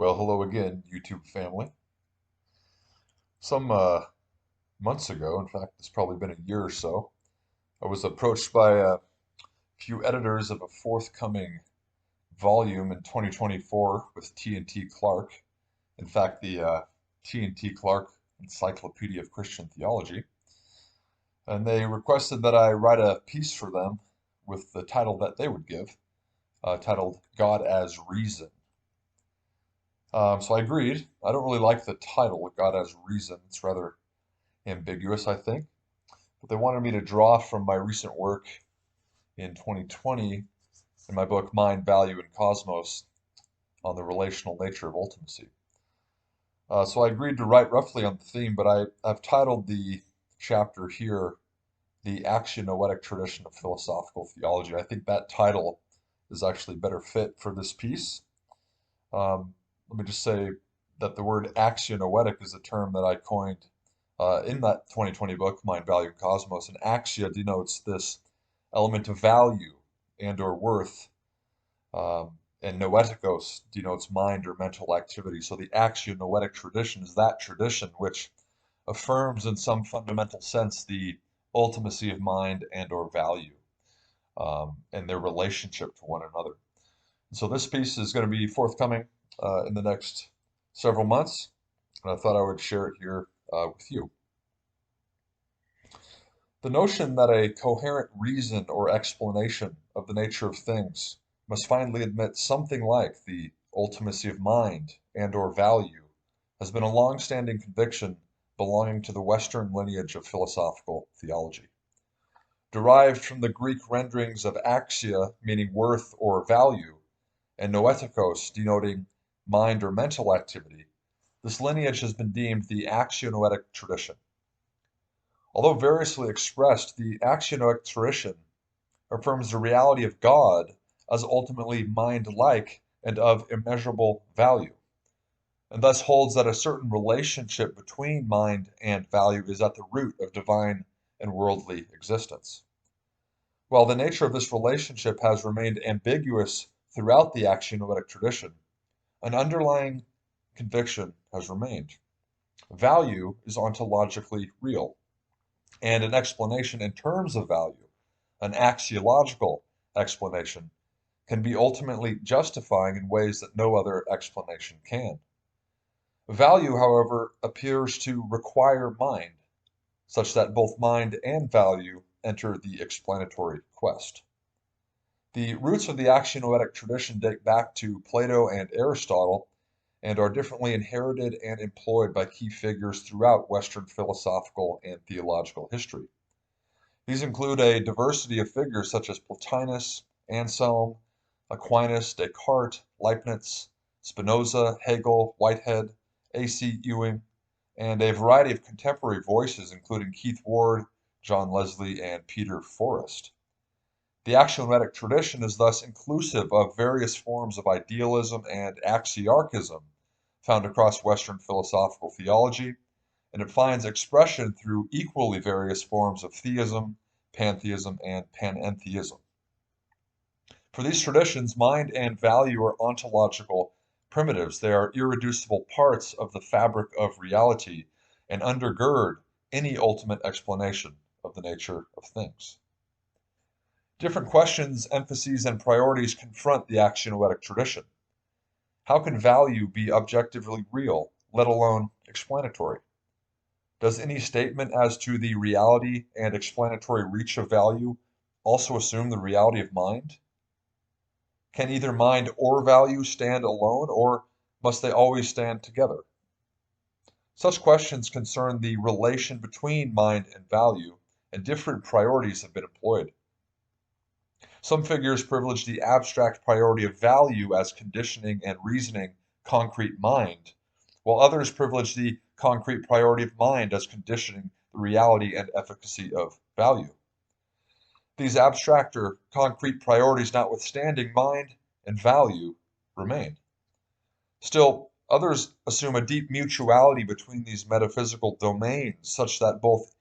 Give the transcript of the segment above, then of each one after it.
Well, hello again, YouTube family. Some months ago, in fact, it's probably been a year or so, I was approached by a few editors of a forthcoming volume in 2024 with T&T Clark. In fact, the T&T Clark Encyclopedia of Christian Theology. And they requested that I write a piece for them with the title that they would give, titled God as Reason. So I agreed. I don't really like the title, God as Reason. It's rather ambiguous, I think. But they wanted me to draw from my recent work in 2020 in my book Mind, Value, and Cosmos on the relational nature of ultimacy. So I agreed to write roughly on the theme, but I've titled the chapter here The Axianoetic Tradition of Philosophical Theology. I think that title is actually better fit for this piece. Let me just say that the word Axianoetic is a term that I coined in that 2020 book, Mind, Value, and Cosmos. And axia denotes this element of value and or worth, and noetikos denotes mind or mental activity. So the Axianoetic tradition is that tradition which affirms in some fundamental sense the ultimacy of mind and or value, and their relationship to one another. So this piece is going to be forthcoming in the next several months, and I thought I would share it here with you. The notion that a coherent reason or explanation of the nature of things must finally admit something like the ultimacy of mind and or value has been a long-standing conviction belonging to the Western lineage of philosophical theology. Derived from the Greek renderings of axia, meaning worth or value, and noetikos, denoting mind or mental activity, this lineage has been deemed the Axianoetic tradition. Although variously expressed, the Axianoetic tradition affirms the reality of God as ultimately mind-like and of immeasurable value, and thus holds that a certain relationship between mind and value is at the root of divine and worldly existence. While the nature of this relationship has remained ambiguous throughout the Axianoetic tradition, an underlying conviction has remained. Value is ontologically real, and an explanation in terms of value, an axiological explanation, can be ultimately justifying in ways that no other explanation can. Value, however, appears to require mind, such that both mind and value enter the explanatory quest. The roots of the Axianoetic tradition date back to Plato and Aristotle and are differently inherited and employed by key figures throughout Western philosophical and theological history. These include a diversity of figures such as Plotinus, Anselm, Aquinas, Descartes, Leibniz, Spinoza, Hegel, Whitehead, A.C. Ewing, and a variety of contemporary voices including Keith Ward, John Leslie, and Peter Forrest. The Axianoetic tradition is thus inclusive of various forms of idealism and axiarchism found across Western philosophical theology, and it finds expression through equally various forms of theism, pantheism, and panentheism. For these traditions, mind and value are ontological primitives. They are irreducible parts of the fabric of reality and undergird any ultimate explanation of the nature of things. Different questions, emphases, and priorities confront the Axianoetic tradition. How can value be objectively real, let alone explanatory? Does any statement as to the reality and explanatory reach of value also assume the reality of mind? Can either mind or value stand alone, or must they always stand together? Such questions concern the relation between mind and value, and different priorities have been employed. Some figures privilege the abstract priority of value as conditioning and reasoning concrete mind, while others privilege the concrete priority of mind as conditioning the reality and efficacy of value. These abstract or concrete priorities notwithstanding, mind and value remain. Still, others assume a deep mutuality between these metaphysical domains such that both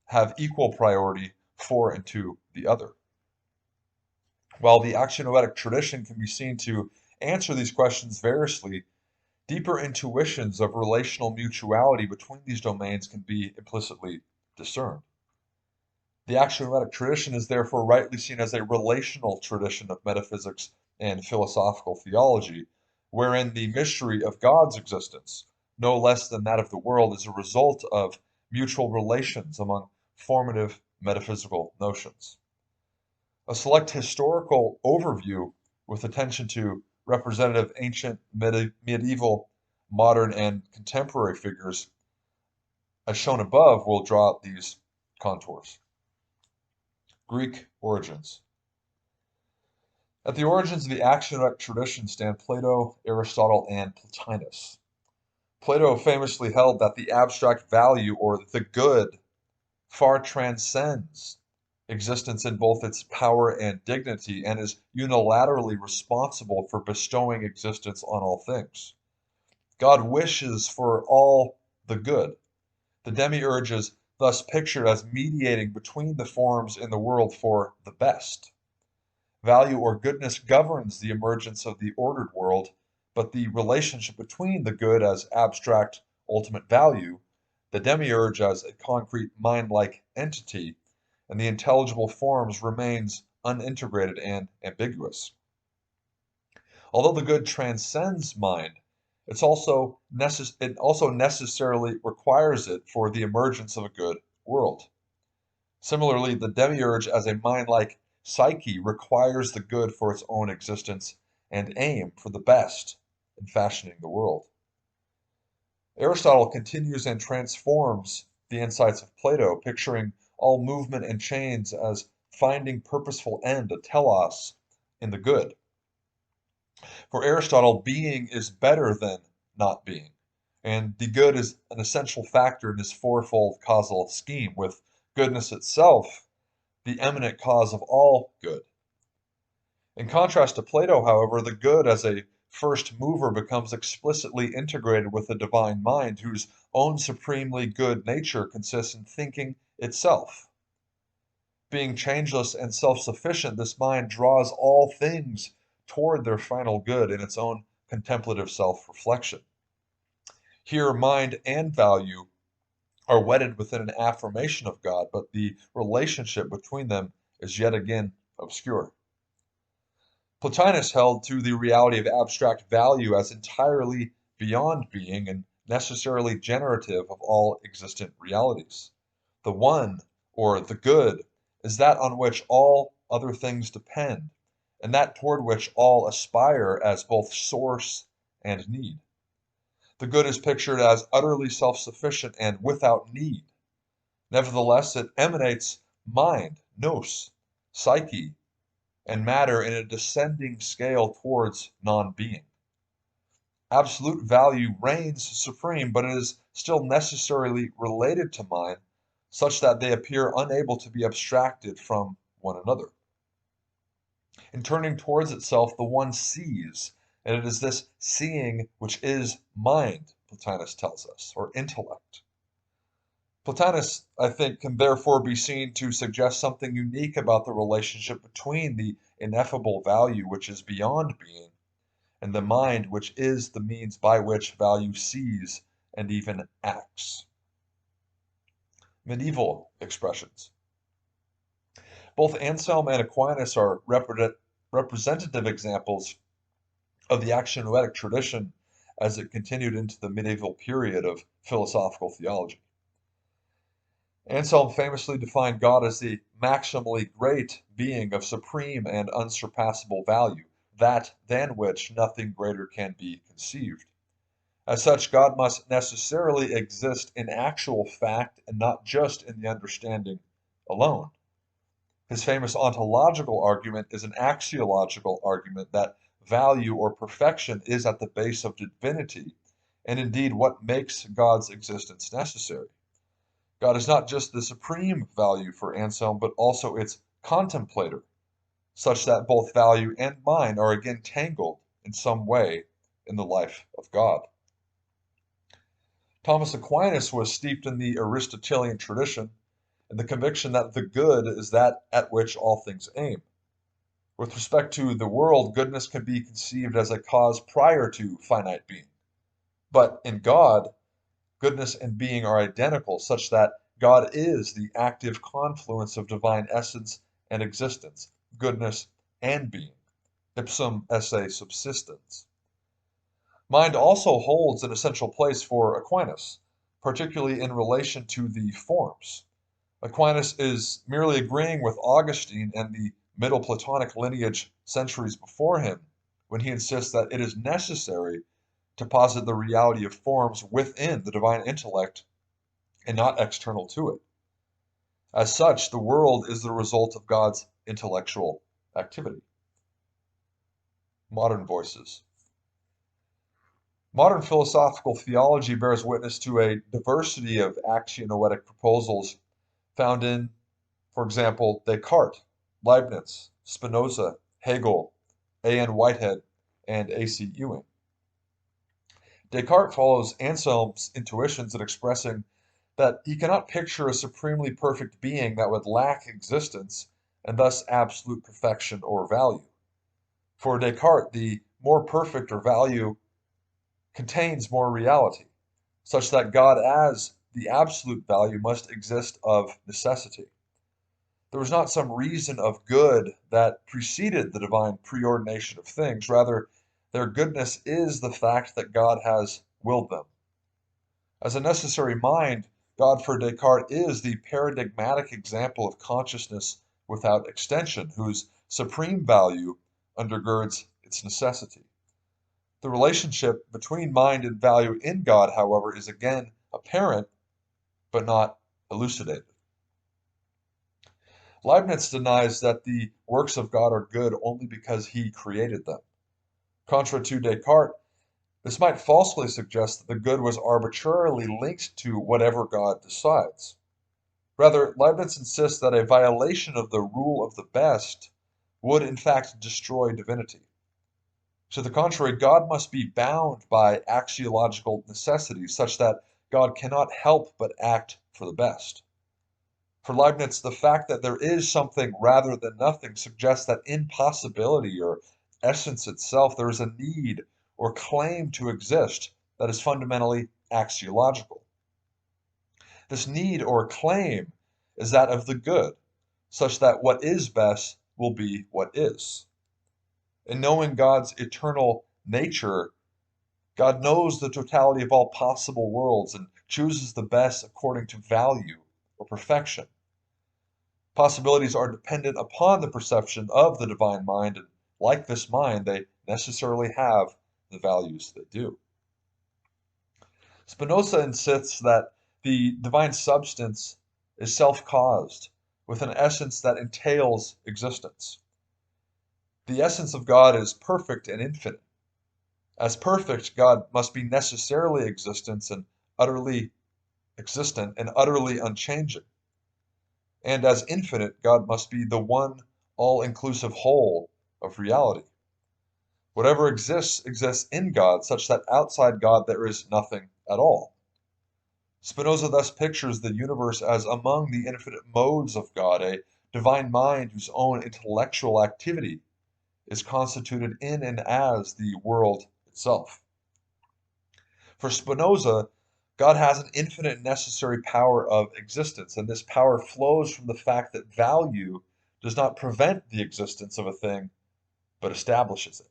have equal priority for and to the other. While the Axianoetic tradition can be seen to answer these questions variously, Deeper intuitions of relational mutuality between these domains can be implicitly discerned. The Axianoetic tradition is therefore rightly seen as a relational tradition of metaphysics and philosophical theology, wherein the mystery of God's existence, no less than that of the world, is a result of mutual relations among formative metaphysical notions. A select historical overview with attention to representative ancient, medieval, modern, and contemporary figures, as shown above, will draw out these contours. Greek origins. At the origins of the Axianoetic tradition stand Plato, Aristotle, and Plotinus. Plato famously held that the abstract value, or the good, far transcends existence in both its power and dignity, and is unilaterally responsible for bestowing existence on all things. God wishes for all the good. The demiurge is thus pictured as mediating between the forms in the world for the best. Value or goodness governs the emergence of the ordered world, but the relationship between the good as abstract ultimate value, the demiurge as a concrete mind-like entity, and the intelligible forms remains unintegrated and ambiguous. Although the good transcends mind, it also necessarily requires it for the emergence of a good world. Similarly, the demiurge as a mind-like psyche requires the good for its own existence and aim for the best in fashioning the world. Aristotle continues and transforms the insights of Plato, picturing all movement and change as finding purposeful end, a telos, in the good. For Aristotle, being is better than not being, and the good is an essential factor in his fourfold causal scheme, with goodness itself the eminent cause of all good. In contrast to Plato, however, the good as a first mover becomes explicitly integrated with the divine mind, whose own supremely good nature consists in thinking itself. Being changeless and self-sufficient, this mind draws all things toward their final good in its own contemplative self-reflection. Here, mind and value are wedded within an affirmation of God, but the relationship between them is yet again obscure. Plotinus held to the reality of abstract value as entirely beyond being and necessarily generative of all existent realities. The one, or the good, is that on which all other things depend, and that toward which all aspire as both source and need. The good is pictured as utterly self-sufficient and without need. Nevertheless, it emanates mind, nous, psyche, and matter in a descending scale towards non-being. Absolute value reigns supreme, but it is still necessarily related to mind, such that they appear unable to be abstracted from one another. In turning towards itself, the one sees, and it is this seeing which is mind, Plotinus tells us, or intellect. Plotinus, I think, can therefore be seen to suggest something unique about the relationship between the ineffable value which is beyond being and the mind which is the means by which value sees and even acts. Medieval expressions. Both Anselm and Aquinas are representative examples of the Axianoetic tradition as it continued into the medieval period of philosophical theology. Anselm famously defined God as the maximally great being of supreme and unsurpassable value, that than which nothing greater can be conceived. As such, God must necessarily exist in actual fact and not just in the understanding alone. His famous ontological argument is an axiological argument that value or perfection is at the base of divinity, and indeed what makes God's existence necessary. God is not just the supreme value for Anselm, but also its contemplator, such that both value and mind are again tangled in some way in the life of God. Thomas Aquinas was steeped in the Aristotelian tradition and the conviction that the good is that at which all things aim. With respect to the world, goodness can be conceived as a cause prior to finite being. But in God, goodness and being are identical, such that God is the active confluence of divine essence and existence, goodness and being, ipsum esse subsistens. Mind also holds an essential place for Aquinas, particularly in relation to the forms. Aquinas is merely agreeing with Augustine and the Middle Platonic lineage centuries before him when he insists that it is necessary to posit the reality of forms within the divine intellect and not external to it. As such, the world is the result of God's intellectual activity. Modern voices. Modern philosophical theology bears witness to a diversity of Axianoetic proposals found in, for example, Descartes, Leibniz, Spinoza, Hegel, A.N. Whitehead, and A.C. Ewing. Descartes follows Anselm's intuitions in expressing that he cannot picture a supremely perfect being that would lack existence and thus absolute perfection or value. For Descartes, the more perfect or value contains more reality, such that God as the absolute value must exist of necessity. There was not some reason of good that preceded the divine preordination of things. Rather, their goodness is the fact that God has willed them. As a necessary mind, God for Descartes is the paradigmatic example of consciousness without extension, whose supreme value undergirds its necessity. The relationship between mind and value in God, however, is again apparent but not elucidated. Leibniz denies that the works of God are good only because he created them. Contra to Descartes, this might falsely suggest that the good was arbitrarily linked to whatever God decides. Rather, Leibniz insists that a violation of the rule of the best would in fact destroy divinity. To the contrary, God must be bound by axiological necessities such that God cannot help but act for the best. For Leibniz, the fact that there is something rather than nothing suggests that in possibility or essence itself there is a need or claim to exist that is fundamentally axiological. This need or claim is that of the good, such that what is best will be what is. In knowing God's eternal nature, God knows the totality of all possible worlds and chooses the best according to value or perfection. Possibilities are dependent upon the perception of the divine mind, and like this mind, they necessarily have the values they do. Spinoza insists that the divine substance is self-caused, with an essence that entails existence. The essence of God is perfect and infinite. As perfect, God must be necessarily existent and utterly unchanging. And as infinite, God must be the one all-inclusive whole of reality. Whatever exists, exists in God, such that outside God there is nothing at all. Spinoza thus pictures the universe as among the infinite modes of God, a divine mind whose own intellectual activity is constituted in and as the world itself. For Spinoza, God has an infinite necessary power of existence, and this power flows from the fact that value does not prevent the existence of a thing, but establishes it.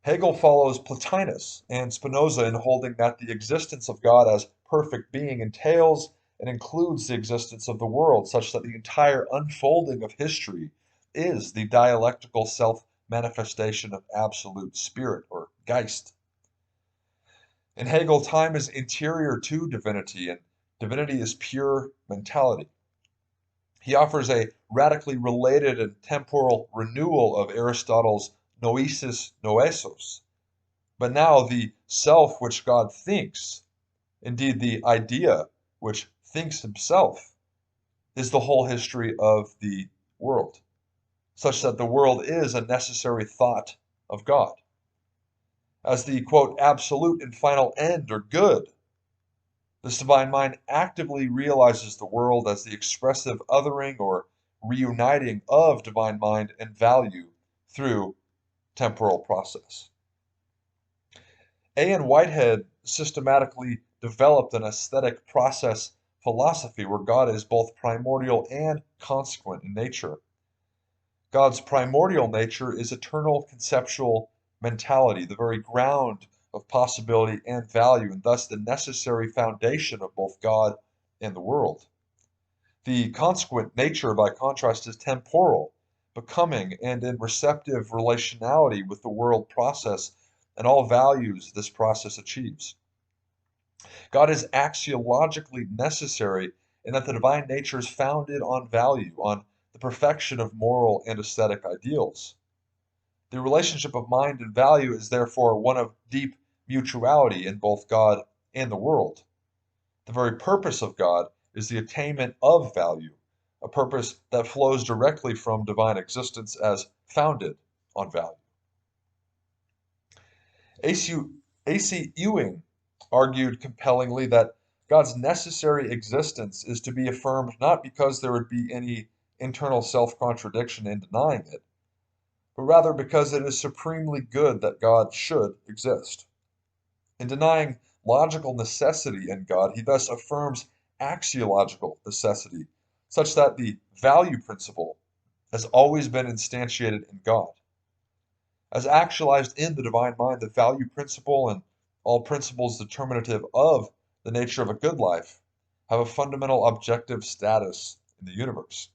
Hegel follows Plotinus and Spinoza in holding that the existence of God as perfect being entails and includes the existence of the world, such that the entire unfolding of history is the dialectical self-manifestation of absolute spirit, or Geist. In Hegel, time is interior to divinity, and divinity is pure mentality. He offers a radically related and temporal renewal of Aristotle's noesis noesos. But now the self which God thinks, indeed the idea which thinks himself, is the whole history of the world, such that the world is a necessary thought of God. As the, quote, absolute and final end or good, this divine mind actively realizes the world as the expressive othering or reuniting of divine mind and value through temporal process. A. N. Whitehead systematically developed an aesthetic process philosophy where God is both primordial and consequent in nature. God's primordial nature is eternal conceptual mentality, the very ground of possibility and value, and thus the necessary foundation of both God and the world. The consequent nature, by contrast, is temporal, becoming, and in receptive relationality with the world process and all values this process achieves. God is axiologically necessary in that the divine nature is founded on value, on the perfection of moral and aesthetic ideals. The relationship of mind and value is therefore one of deep mutuality in both God and the world. The very purpose of God is the attainment of value, a purpose that flows directly from divine existence as founded on value. A.C. Ewing argued compellingly that God's necessary existence is to be affirmed not because there would be any internal self-contradiction in denying it, but rather because it is supremely good that God should exist. In denying logical necessity in God, he thus affirms axiological necessity, such that the value principle has always been instantiated in God. As actualized in the divine mind, the value principle and all principles determinative of the nature of a good life have a fundamental objective status in the universe.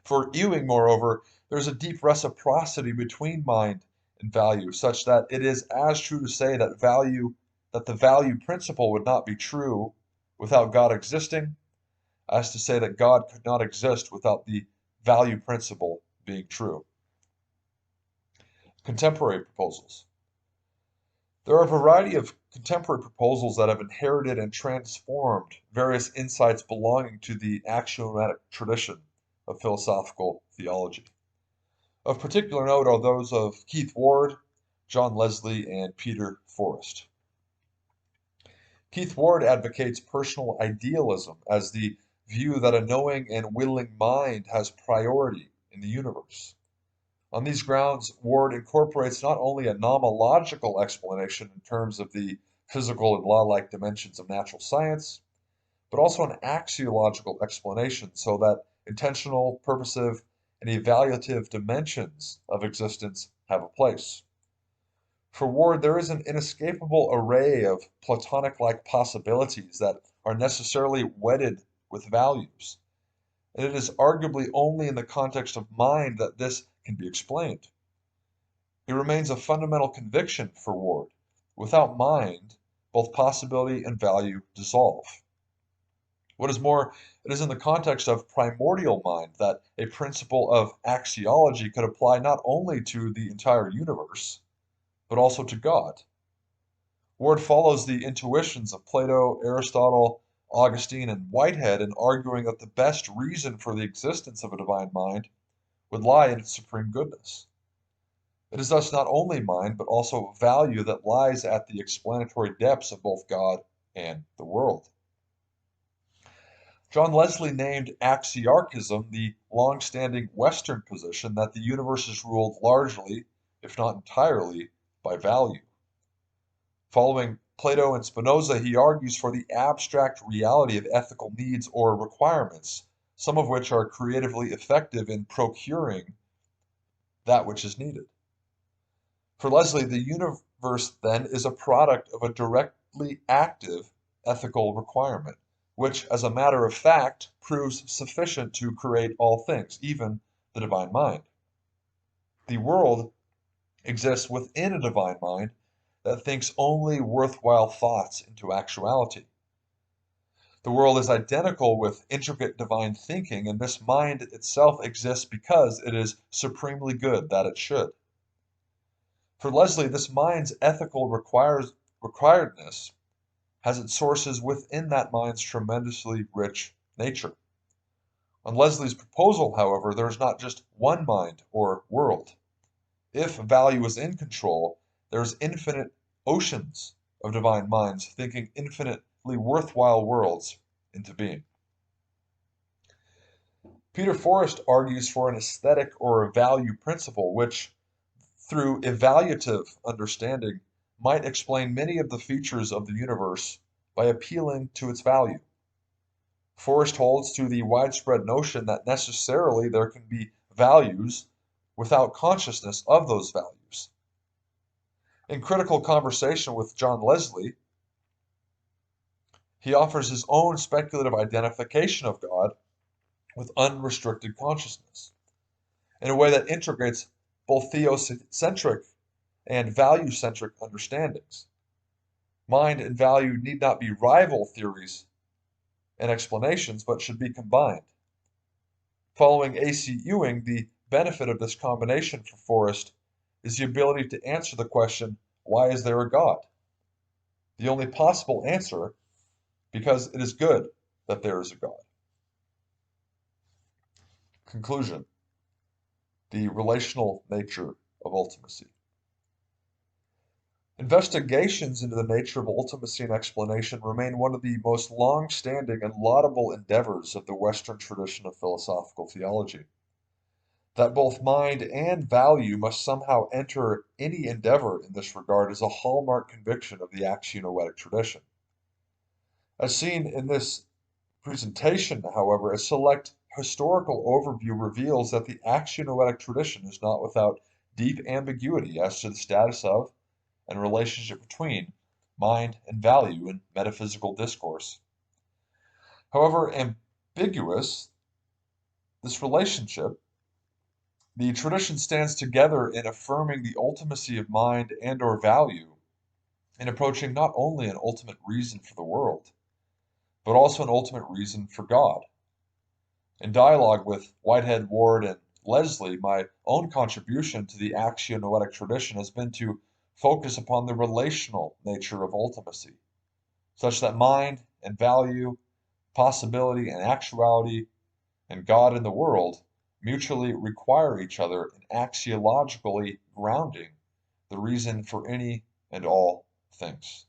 For Ewing, moreover, there is a deep reciprocity between mind and value, such that it is as true to say that the value principle would not be true without God existing, as to say that God could not exist without the value principle being true. Contemporary proposals. There are a variety of contemporary proposals that have inherited and transformed various insights belonging to the Axianoetic tradition of philosophical theology. Of particular note are those of Keith Ward, John Leslie, and Peter Forrest. Keith Ward advocates personal idealism as the view that a knowing and willing mind has priority in the universe. On these grounds, Ward incorporates not only a nomological explanation in terms of the physical and law-like dimensions of natural science, but also an axiological explanation so that intentional, purposive, and evaluative dimensions of existence have a place. For Ward, there is an inescapable array of Platonic-like possibilities that are necessarily wedded with values, and it is arguably only in the context of mind that this can be explained. It remains a fundamental conviction for Ward. Without mind, both possibility and value dissolve. What is more, it is in the context of primordial mind that a principle of axiology could apply not only to the entire universe, but also to God. Ward follows the intuitions of Plato, Aristotle, Augustine, and Whitehead in arguing that the best reason for the existence of a divine mind would lie in its supreme goodness. It is thus not only mind, but also value that lies at the explanatory depths of both God and the world. John Leslie named axiarchism the long-standing Western position that the universe is ruled largely, if not entirely, by value. Following Plato and Spinoza, he argues for the abstract reality of ethical needs or requirements, some of which are creatively effective in procuring that which is needed. For Leslie, the universe then is a product of a directly active ethical requirement, which, as a matter of fact, proves sufficient to create all things, even the divine mind. The world exists within a divine mind that thinks only worthwhile thoughts into actuality. The world is identical with intricate divine thinking, and this mind itself exists because it is supremely good that it should. For Leslie, this mind's ethical requiredness has its sources within that mind's tremendously rich nature. On Leslie's proposal, however, there is not just one mind or world. If value is in control, there's infinite oceans of divine minds thinking infinitely worthwhile worlds into being. Peter Forrest argues for an aesthetic or a value principle, which, through evaluative understanding, might explain many of the features of the universe by appealing to its value. Forrest holds to the widespread notion that necessarily there can be values without consciousness of those values. In Critical Conversation with John Leslie, he offers his own speculative identification of God with unrestricted consciousness in a way that integrates both theocentric and value-centric understandings. Mind and value need not be rival theories and explanations, but should be combined. Following A.C. Ewing, the benefit of this combination for Forrest is the ability to answer the question, why is there a God? The only possible answer, because it is good that there is a God. Conclusion: the relational nature of ultimacy. Investigations into the nature of ultimacy and explanation remain one of the most long-standing and laudable endeavors of the Western tradition of philosophical theology. That both mind and value must somehow enter any endeavor in this regard is a hallmark conviction of the Axianoetic tradition. As seen in this presentation, however, a select historical overview reveals that the Axianoetic tradition is not without deep ambiguity as to the status of and relationship between mind and value in metaphysical discourse. However ambiguous this relationship, the tradition stands together in affirming the ultimacy of mind and or value in approaching not only an ultimate reason for the world, but also an ultimate reason for God. In dialogue with Whitehead, Ward, and Leslie, my own contribution to the Axianoetic tradition has been to focus upon the relational nature of ultimacy, such that mind and value, possibility and actuality, and God and the world mutually require each other in axiologically grounding the reason for any and all things.